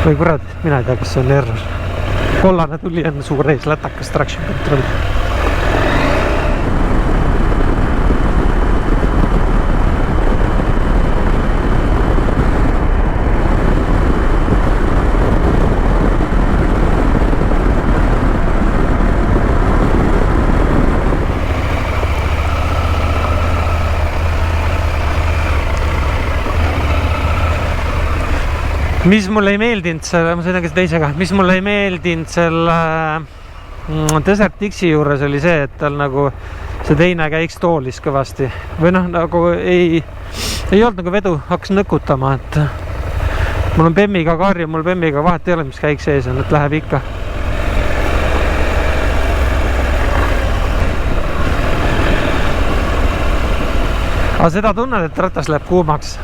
või kurat, mina ei tea, kas see on error. Kollane tuli on suur ees, lätakas traction control. Mis mulle ei meeldinud selle, ma sõidan ka teisega, mis mulle ei meeldinud selle Desert X-i juures oli see, et tal nagu see teine käiks toolis kõvasti. Või noh, nagu ei olnud nagu vedu, hakkas nõkutama, et mul on Bemmiga karju, mul Bemmiga vahet ei ole, mis käik sees on, et läheb ikka. Aga seda tunned, et ratas läheb kuumaks.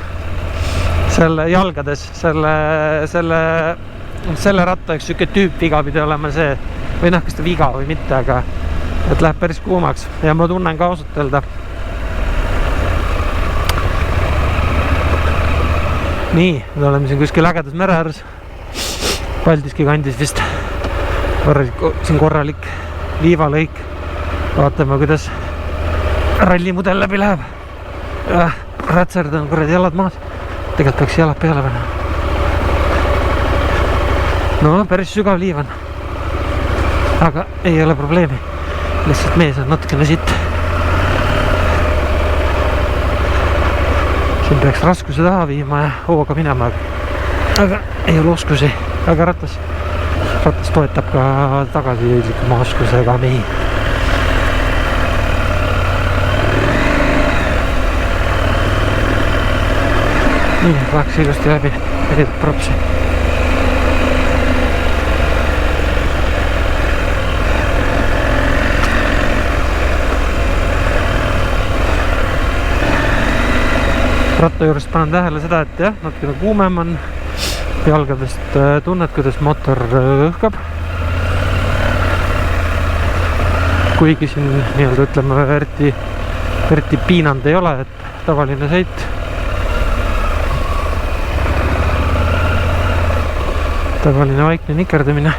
Selle jalgades, selle ratta üks siuke tüüpviga pidi olema see, või noh, kas ta viga või mitte, aga et läheb päris kuumaks ja ma tunnen ka ausalt öelda. Nii, me oleme siin kuskil ägedas mere ääres, Paldiski kandis vist siin korralik liivalõik. Vaatame, kuidas rallimudel läbi läheb. Rätserd on kuradi jalad maas. Tegelikult peaks jalad peale panema. No päris sügav liiv on. Aga ei ole probleemi. Lihtsalt mees on natukene sitt. Siin peaks raskuse taha viima ja hooga minema. Aga ei ole oskusi. Aga ratas toetab ka tagasihoidlikuma oskusega mehi. Nii, läheks ilusti läbi, eritab propsi. Ratta juurest panen tähele seda, et jah, natukene kuumem on. Jalgadest tunned, kuidas motor õhkab. Kuigi siin nii-öelda ütleme, eriti piinand ei ole, et tavaline sõit. Tavaline vaikne nikerdamine.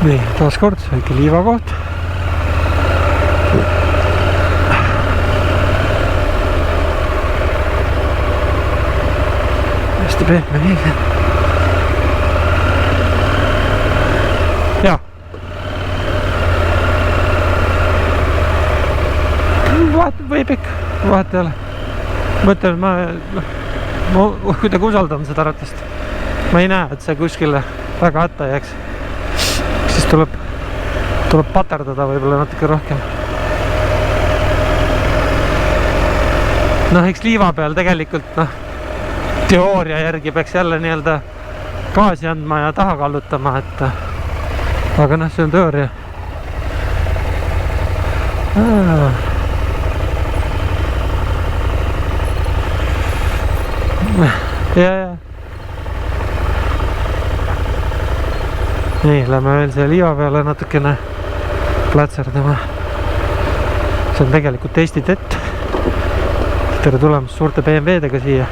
Nii, taas kord, väike liivakoht. Hästi pehme liiv. Jaa. Võib ikka, vahet ei ole. Mõtlen, ma kuidagi usaldan seda ratast. Ma ei näe, et see kuskile väga hätta jääks. Siis tuleb paterdada võib-olla natuke rohkem. Noh, eks liiva peal tegelikult teooria järgi peaks jälle nii-öelda gaasi andma ja taha kallutama, et aga noh, see on teooria. Ja. Nii, lähme veel selle liiva peale natukene plätserdama. See on tegelikult testitett. Tere tulemast suurte BMW-dega siia.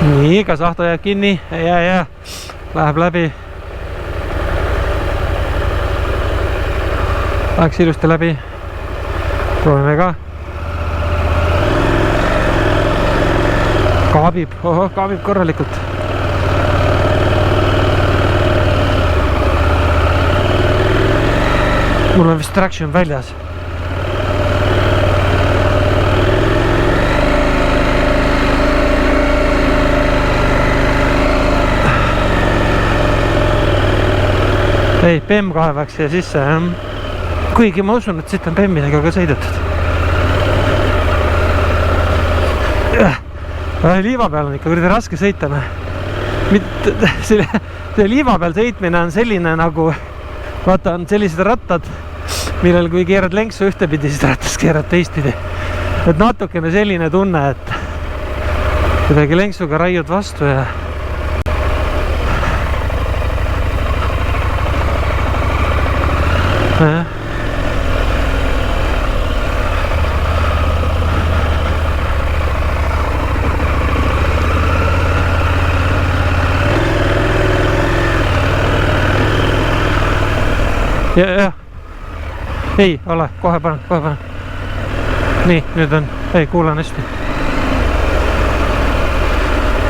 nii, kas ahto jääb kinni? Ei jää. Läheb läbi. Läheks ilusti läbi. Proovime ka. Kaabib, kaabib korralikult. Mul on vist traction väljas. Ei, PEM kaevaks siia sisse. Kuigi ma usun, et siit on PEM-idega ka sõidetud. Liiva peal on ikka kuradi raske sõita. See liiva peal sõitmine on selline nagu, vaata, on sellised rattad, millel kui keerad lenksu ühtepidi, siis rattas keerad teistpidi. Et natukene selline tunne, et kuidagi lenksuga raiud vastu ja ja. Ei, ole, kohe panen. Nii, nüüd on, ei, kuulan hästi.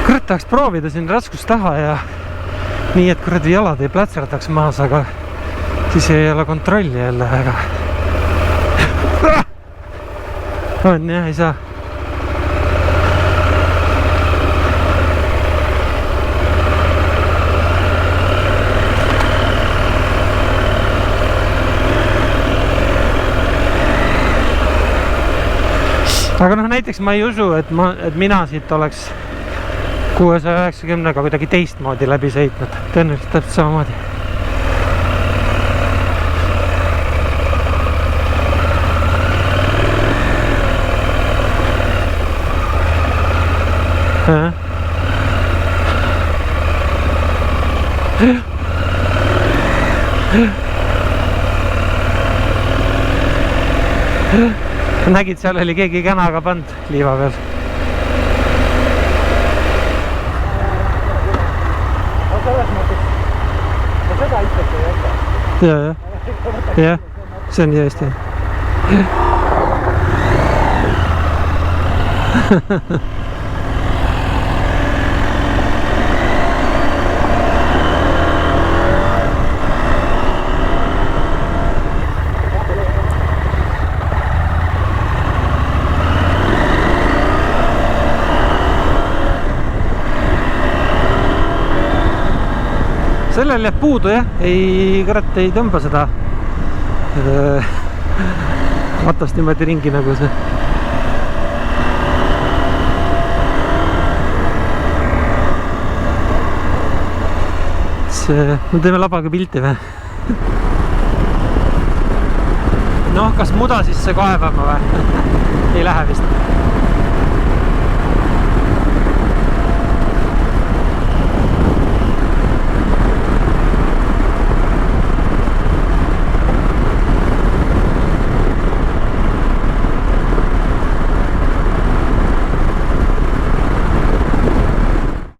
Kurat, tahaks proovida siin raskust taha ja nii, et kuradi jalad ei plätserdaks maas, aga siis ei ole kontrolli jälle, aga on jah, ei saa. Aga noh, näiteks ma ei usu, et mina siit oleks 690-ga kuidagi teistmoodi läbi sõitnud. Tõenäoliselt täpselt samamoodi. Nägid, seal oli keegi känaga pand liiva peal. Selles mõttes, seda ikkagi ei jäta. Ja, see on hästi. Sellel jääb puudu jah, ei kurat ei tõmba seda ratast niimoodi ringi nagu see. Me teeme labaga pilti või? Noh, kas muda sisse kaevama või? Ei lähe vist.